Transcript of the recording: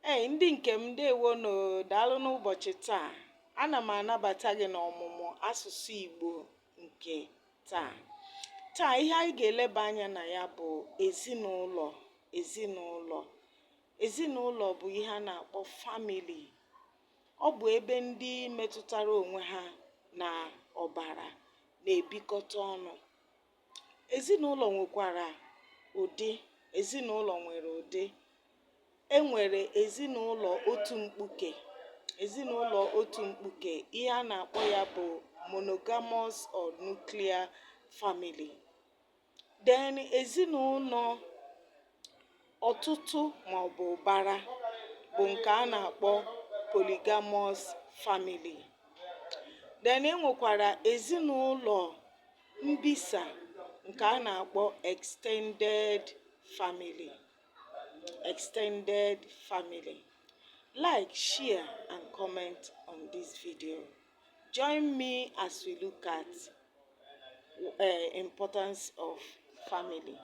Ndị nke m ndewo no daalụ n'ụbọchị taa. Ana m anabata gị n'ọmụmụ asụsụ Igbo nke taa. Taa ihe anyị ga-eleba anya na ya bụ ezinụlọ. Ezinụlọ bụ ihe a na-akpọ family. Ọ bụ ebe ndị metụtara onwe ha na ọbara na-ebikọta ọnụ. Ezinụlọ nwekwara ụdị. Ezinụlọ nwere ụdị. Enwere ezinụlọ otu mkpuke. Ihe a na-akpọ ya bụ monogamous or nuclear family. Then ezinụlọ ọtụtụ maọbụ ụbara bụ nke a na-akpọ polygamous family. Then enwekwara ezinụlọ mbisa nke a na-akpọ extended family. Like, share and comment on this video. Join me as we look at importance of family.